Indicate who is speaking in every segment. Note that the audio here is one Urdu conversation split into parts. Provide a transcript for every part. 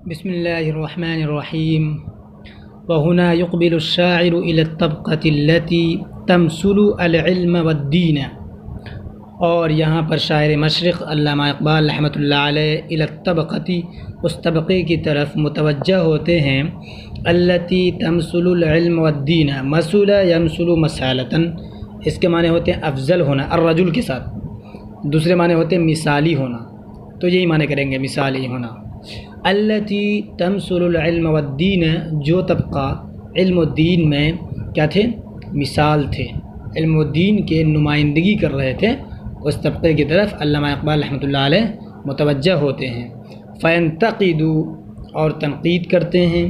Speaker 1: بسم الله الرحمن الرحيم. وهنا يقبل الشاعر إلى الطبقة التي تمثل العلم والدين. اور یہاں پر شاعر مشرق علامہ اقبال رحمۃ اللہ علیہ الی الطبقتی اس طبقے کی طرف متوجہ ہوتے ہیں التی تمثل العلم والدین. مثل یمثل مسالتاً، اس کے معنی ہوتے ہیں افضل ہونا الرجل کے ساتھ، دوسرے معنی ہوتے ہیں مثالی ہونا، تو یہی معنی کریں گے مثالی ہونا. التی تمثل العلم والدین، جو طبقہ علم و دین میں کیا تھے؟ مثال تھے، علم و دین کے نمائندگی کر رہے تھے، اس طبقے کی طرف علامہ اقبال رحمۃ اللہ علیہ متوجہ ہوتے ہیں. فَيَنْتَقِدُوا، اور تنقید کرتے ہیں،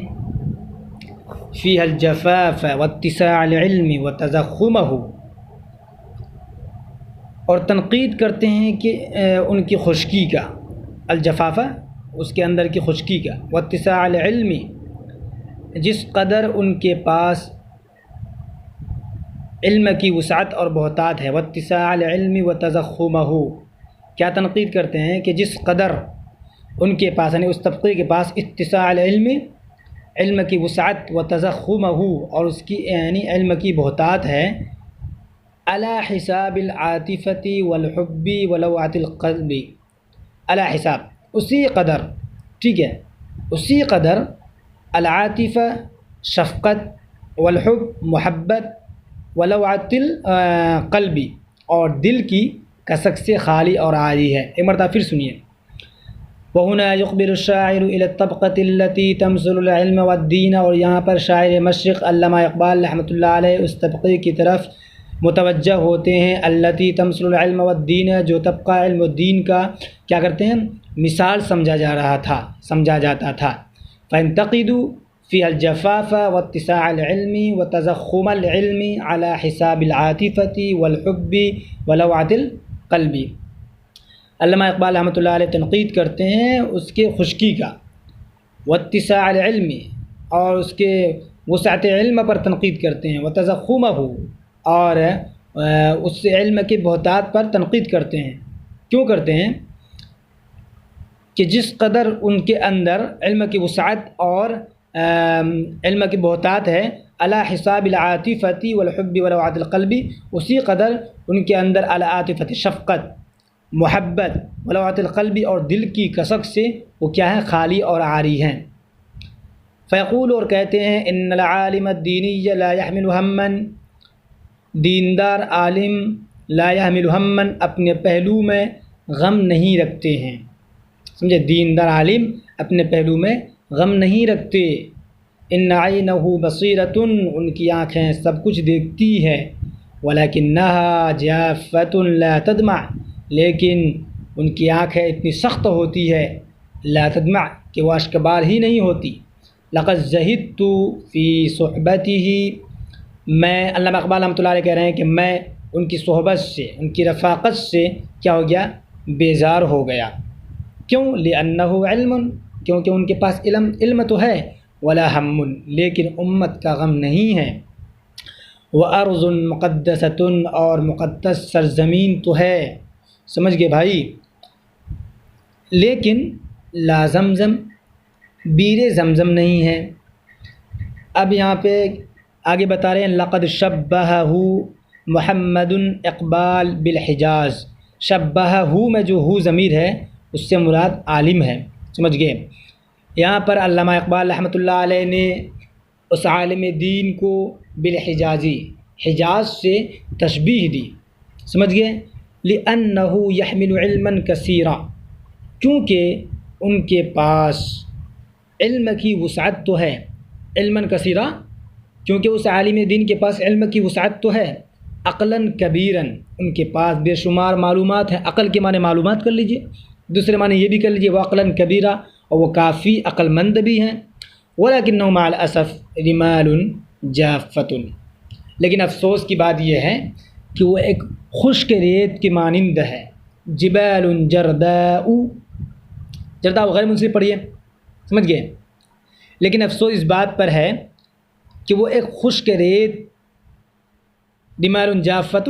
Speaker 1: فِيهَا الْجَفَافَ وَاتِّسَاعَ الْعِلْمِ وَتَضَخُّمَهُ، اور تنقید کرتے ہیں کہ ان کی خشکی کا، الجفافہ اس کے اندر کی خشکی کا، واتساع العلم، جس قدر ان کے پاس علم کی وسعت اور بہتات ہے، واتساع العلم وتضخمہ، کیا تنقید کرتے ہیں کہ جس قدر ان کے پاس یعنی اس طبقے کے پاس اتساع العلم، علم کی وسعت، وتضخمہ، اور اس کی یعنی علم کی بہتات ہے، علی حساب العاطفۃ والحب ولوعۃ القلب، علی حساب اسی قدر، ٹھیک ہے، اسی قدر العاطفہ شفقت، والحب محبت، ولوعۃ القلب اور دل کی کسک سے خالی اور عاری ہے. ایک مرتبہ پھر سنیے. وَهُنَا يُقْبِلُ الشَّاعِرُ إِلَى الطَّبْقَةِ الَّتِي تَمْثُلُ الْعِلْمَ وَالدِّينَ، اور یہاں پر شاعر مشرق علامہ اقبال رحمۃ اللہ علیہ اس طبقے کی طرف متوجہ ہوتے ہیں، التی تمثل العلم والدین، جو طبقہ علم و دین کا کیا کرتے ہیں؟ مثال سمجھا جاتا تھا. فَيَنْتَقِدُوا فِيهَا الْجَفَافَ وَاتِّسَاعَ الْعِلْمِ وَتَضَخُّمَ الْعِلْمِ عَلَى حِسَابِ الْعَاطِفَةِ وَالْحُبِّ وَلَوْعَةِ الْقَلْبِ. علامہ اقبال رحمۃ اللہ علیہ تنقید کرتے ہیں اس کے خشکی کا، واتساع العلم، اور اس کے وسعت علم پر تنقید کرتے ہیں، وتضخمہ، اور اس علم کے بہتات پر تنقید کرتے ہیں. کیوں کرتے ہیں؟ کہ جس قدر ان کے اندر علم کی وسعت اور علم کی بہتات ہے، علی حساب العاطفۃ والحب ولوعۃ القلب، اسی قدر ان کے اندر العاطفۃ شفقت، محبت، ولوعۃ القلب اور دل کی کسک سے وہ کیا ہے؟ خالی اور عاری ہیں. فیقول، اور کہتے ہیں، ان العالم الدینی لا يحمل ہما، دیندار عالم لا يحمل ہما، اپنے پہلو میں غم نہیں رکھتے ہیں. سمجھے؟ دیندار عالم اپنے پہلو میں غم نہیں رکھتے. ان عینہ بصیرۃ، ان کی آنکھیں سب کچھ دیکھتی ہے، ولکنھا جافۃ لا تدمع، لیکن ان کی آنکھیں اتنی سخت ہوتی ہے، لا تدمع کہ وہ اشکبار ہی نہیں ہوتی. لقد زہدت فی صحبتہ، میں، علامہ اقبال رحمۃ اللہ علیہ کہہ رہے ہیں کہ میں ان کی صحبت سے، ان کی رفاقت سے کیا ہو گیا؟ بیزار ہو گیا. کیوں؟ لأنہ علم، کیونکہ ان کے پاس علم تو ہے، ولا ہم، لیکن امت کا غم نہیں ہے. وارض مقدسۃ، اور مقدس سرزمین تو ہے. سمجھ گئے بھائی؟ لیکن لا زمزم، بیر زمزم نہیں ہے. اب یہاں پہ آگے بتا رہے ہیں، لقد شبہہ محمد اقبال بالحجاز. شبہہ میں جو ہو ضمیر ہے اس سے مراد عالم ہے. سمجھ گئے؟ یہاں پر علامہ اقبال رحمۃ اللہ علیہ نے اس عالم دین کو بالحجازی، حجاز سے تشبیہ دی. سمجھ گئے؟ لأنہ یحمل علما کثیرا، کیونکہ ان کے پاس علم کی وسعت تو ہے. علما کثیرا، کیونکہ اس عالم دین کے پاس علم کی وسعت تو ہے. عقلاً کبیراً، ان کے پاس بے شمار معلومات ہیں. عقل کے معنی معلومات کر لیجئے، دوسرے معنی یہ بھی کر لیجئے، وہ عقلاً کبیرہ، اور وہ کافی عقل مند بھی ہیں. ولکنہ مع الاسف رمال جافۃ، لیکن افسوس کی بات یہ ہے کہ وہ ایک خشک ریت کے مانند ہے. جبال جرداء، جرداء غیر منصرف پڑھیے، سمجھ گئے؟ لیکن افسوس اس بات پر ہے کہ وہ ایک خشک ریت، رمال جافۃ،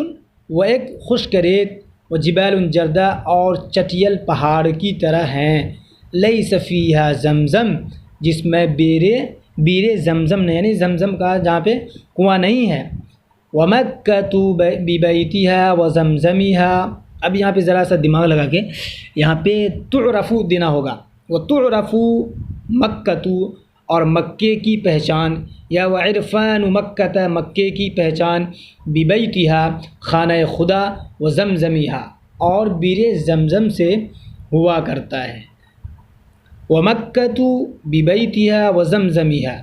Speaker 1: وہ ایک خشک ریت، وہ جبال جرداء، اور چٹیل پہاڑ کی طرح ہیں. لیس فیہا زمزم، جس میں بیر زمزم نہیں، یعنی زمزم کا جہاں پہ کنواں نہیں ہے۔ وَمَكَّةُ بِبَيْتِهَا وَزَمْزَمِهَا، اب یہاں پہ ذرا سا دماغ لگا کے یہاں پہ تعرف دینا ہوگا، وَتُعْرَفُ مَكَّةُ، اور مکے کی پہچان، یا وعرفان مکہ، مکے کی پہچان، بِبَيْتِهَا، خانہ خدا، وَزَمْزَمِهَا، اور بیر زمزم سے ہوا کرتا ہے۔ وَمَكَّةُ بِبَيْتِهَا وَزَمْزَمِهَا،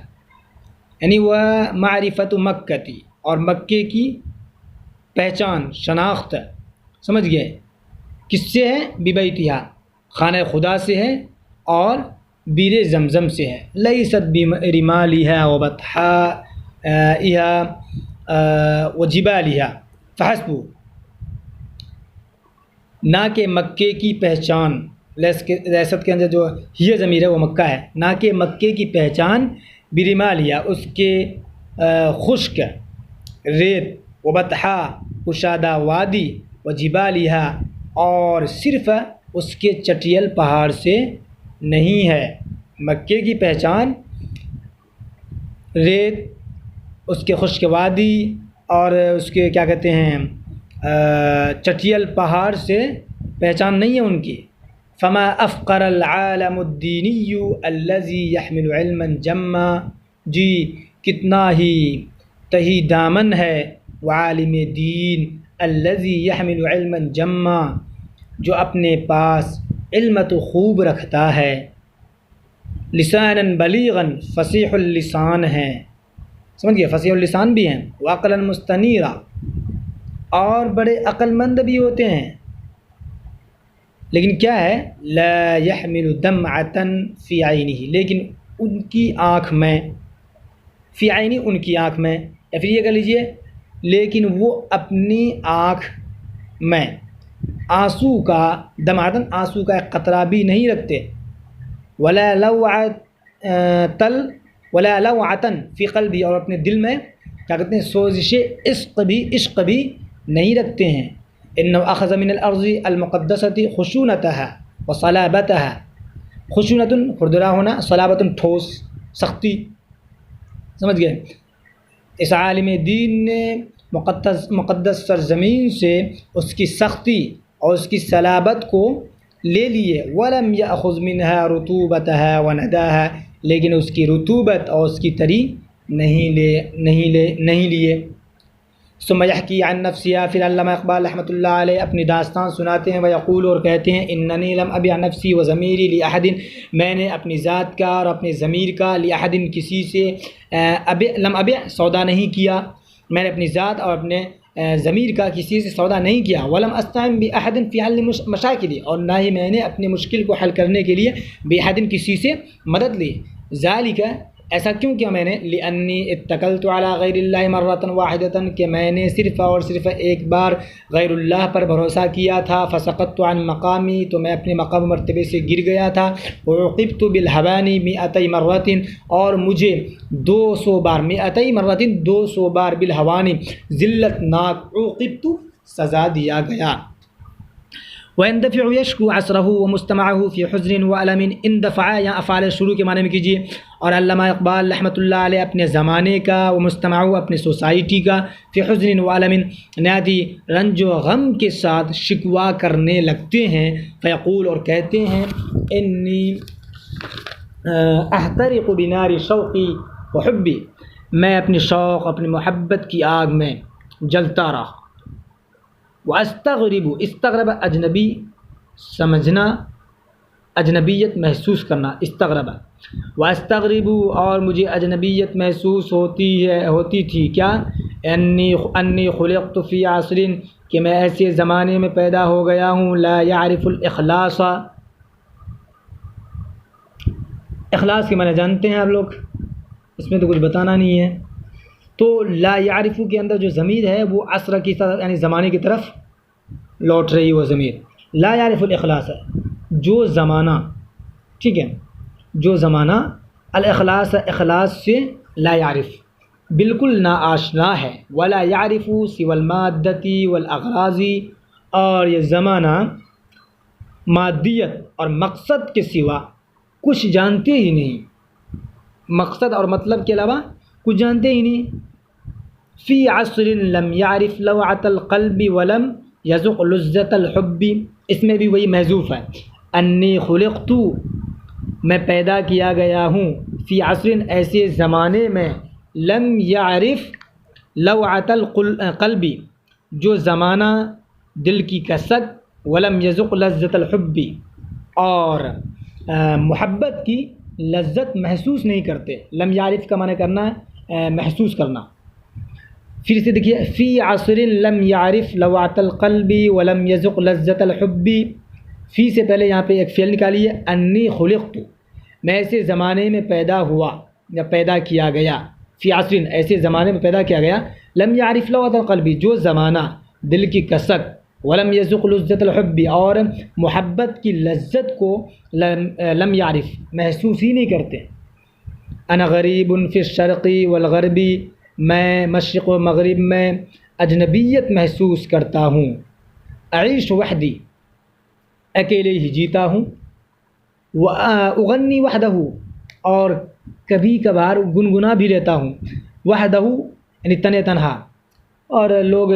Speaker 1: یعنی وَمَعْرِفَةُ مَكَّةِ، اور مکے کی پہچان، شناخت، سمجھ گئے، کس سے ہے؟ بِبَيْتِهَا، خانہ خدا سے ہے اور بیر زمزم سے ہے۔ لَيْسَتْ بِرِمَالِهَا وَبَطْحَائِهَا وَجِبَالِهَا فَحَسْبُ، نہ کہ مکے کی پہچان، لیست کے اندر جو یہ ضمیر ہے وہ مکہ ہے، نہ کہ مکے کی پہچان برمالیہ، اس کے خشک ریت، وبطحا، کشادہ وادی، وجبالیہ، اور صرف اس کے چٹیل پہاڑ سے نہیں ہے۔ مکے کی پہچان ریت، اس کے خشک وادی اور اس کے کیا کہتے ہیں چٹیل پہاڑ سے پہچان نہیں ہے ان کی۔ فما افقر العالم الدینی الذی یحمل علما جما، جی کتنا ہی تہی دامن ہے وہ عالم دین، الذی یحمل علما جما، جو اپنے پاس علم تو خوب رکھتا ہے، لسانا بلیغا، فصیح اللسان ہے، سمجھ گئے، فصیح اللسان بھی ہیں، وعقلا مستنیرا، اور بڑے عقل مند بھی ہوتے ہیں، لیکن کیا ہے، لا يحمل دمعة فی عینہ، لیکن ان کی آنکھ میں، فی عینی ان کی آنکھ میں، یا پھر یہ کہہ لیجئے لیکن وہ اپنی آنکھ میں آنسو کا، دمعتن آنسو کا ایک قطرہ بھی نہیں رکھتے، ولا لوعة فی قلبی، اور اپنے دل میں کیا کہتے ہیں سوزش عشق بھی نہیں رکھتے ہیں۔ انه اخذ من الارض المقدسة خشونتها وصلابتها، خشونۃ کھردرا ہونا، صلابۃ ٹھوس، سختی، سمجھ گئے۔ اس عالم دین نے مقدس سرزمین سے اس کی سختی اور اس کی صلابت کو لے لیے، ولم یأخذ منها رطوبتها ونداها، لیکن اس کی رطوبت اور اس کی تری نہیں لیے۔ ثم یحکی عن نفسیہ، پھر علامہ اقبال رحمۃ اللہ علیہ اپنی داستان سناتے ہیں، ویقول، اور کہتے ہیں، اننی لم ابع نفسی و ضمیری لاحد، میں نے اپنی ذات کا اور اپنے ضمیر کا لاحد کسی سے لم ابع سودا نہیں کیا، میں نے اپنی ذات اور اپنے ضمیر کا کسی سے سودا نہیں کیا، ولم استعن باحد فی حل مشاکلی، اور نہ ہی میں نے اپنی مشکل کو حل کرنے کے لیے باحد کسی سے مدد لی، ذالک، ایسا کیوں کیا میں نے، لأنی اتکلت علی غیر اللہ مرۃ واحدۃ، کہ میں نے صرف اور صرف ایک بار غیر اللہ پر بھروسہ کیا تھا، فسقطت عن مقامی، تو میں اپنے مقام مرتبے سے گر گیا تھا، وعوقبت بالہوان 100 مرۃ، اور مجھے 200 بار، 100 مرۃ 200 بار، بالہوان ذلت ناک، عوقبت سزا دیا گیا۔ وَيَنْدَفِعُ يَشْكُو عَصْرَهُ وَمُسْتَمَعَهُ فِي حُزْنٍ وَأَلَمٍ، اندفع یا افعال شروع کے معنی میں کیجیے، اور علامہ اقبال رحمۃ اللہ علیہ اپنے زمانے کا، ومستمعہ اپنے سوسائٹی کا، فی حزن وعلم، نہایت ہی رنج و غم کے ساتھ شکوہ کرنے لگتے ہیں، فیقول، اور کہتے ہیں، انی احترق بنار شوقی وحبی، میں اپنی شوق، اپنی محبت کی آگ میں جلتا رہا، واستغرب، استغرب اجنبی سمجھنا، اجنبیت محسوس کرنا، استغرب، واستغرب، اور مجھے اجنبیت محسوس ہوتی تھی، کیا، انی خلقت فی عصر، کہ میں ایسے زمانے میں پیدا ہو گیا ہوں، لا یعرف الاخلاص، اخلاص کے معنی جانتے ہیں آپ لوگ، اس میں تو کچھ بتانا نہیں ہے، تو لا یعرف کے اندر جو ضمیر ہے وہ عصر کی طرف، یعنی زمانے کی طرف لوٹ رہی وہ ضمیر، لا یعرف الاخلاص ہے جو زمانہ، ٹھیک ہے، جو زمانہ، الاخلاص، اخلاص سے لا یعرف، بالکل نا آشنا ہے، ولا یعرف سوى المادۃ والاغراض، اور یہ زمانہ مادیت اور مقصد کے سوا کچھ جانتے ہی نہیں، مقصد اور مطلب کے علاوہ کچھ جانتے ہی نہیں. فی عصر لم یعرف لوعۃ القلب ولم یذق لذۃ الحب، اس میں بھی وہی محذوف ہے. انی خلقت، میں پیدا کیا گیا ہوں. فی عصر، ایسے زمانے میں. لم یعرف لوعۃ القلب، جو زمانہ دل کی کسک. ولم یذق لذۃ الحب، اور محبت کی لذت محسوس نہیں کرتے. لم یعرف کا معنی کرنا ہے محسوس کرنا. پھر سے دیکھیے، فی عصر لم یعرف لوعۃ القلب ولم یذق لذۃ الحب. فی سے پہلے یہاں پہ ایک فعل نکالیے، انی خلقت، میں ایسے زمانے میں پیدا ہوا یا پیدا کیا گیا. فی عصر، ایسے زمانے میں پیدا کیا گیا. لم یعرف لوعۃ القلب، جو زمانہ دل کی کسک. ولم یذق لذۃ الحب، اور محبت کی لذت کو لم یعرف محسوس ہی نہیں کرتے. انا غریب فی الشرق والغرب، میں مشرق و مغرب میں اجنبیت محسوس کرتا ہوں. اعیش وحدی، اکیلے ہی جیتا ہوں. اغنی وحدہ، اور کبھی کبھار گنگنا بھی لیتا ہوں. وحدہ یعنی تنہا، اور لوگ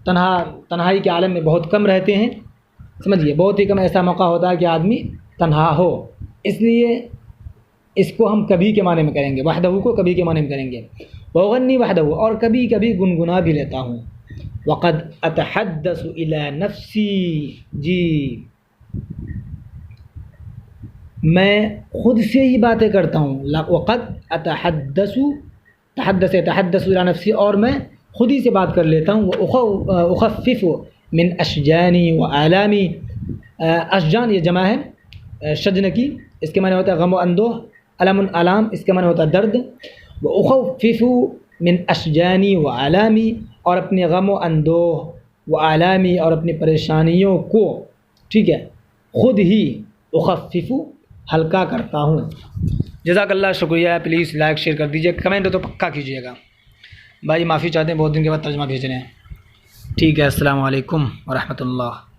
Speaker 1: تنہائی کے عالم میں بہت کم رہتے ہیں. سمجھیے، بہت ہی کم ایسا موقع ہوتا ہے کہ آدمی تنہا ہو. اس لیے اس کو ہم کبھی کے معنی میں کریں گے، وحدہ کو کبھی کے معنی میں کریں گے. وغنی وحدہ، اور کبھی کبھی گنگنا بھی لیتا ہوں. وقد اتحدث الی نفسی، جی میں خود سے ہی باتیں کرتا ہوں. وقد اتحدث، تحدث الی نفسی، اور میں خود ہی سے بات کر لیتا ہوں. اخفف من اشجانی و آلامی، اشجان یہ جمع ہے شجن کی، اس کے معنی ہوتا ہے غم و اندوہ. علم العلام، اس کا معنی ہوتا ہے درد. اخفف من اشجانی و آلامی، اور اپنے غم و اندوہ، و آلامی، اور اپنی پریشانیوں کو، ٹھیک ہے، خود ہی اخفف ہلکا کرتا ہوں. جزاک اللہ، شکریہ. پلیز لائک شیئر کر دیجیے، کمنٹ تو پکا کیجیے گا. بھائی معافی چاہتے ہیں، بہت دن کے بعد ترجمہ بھیج رہے ہیں. ٹھیک ہے، السلام علیکم ورحمۃ اللہ.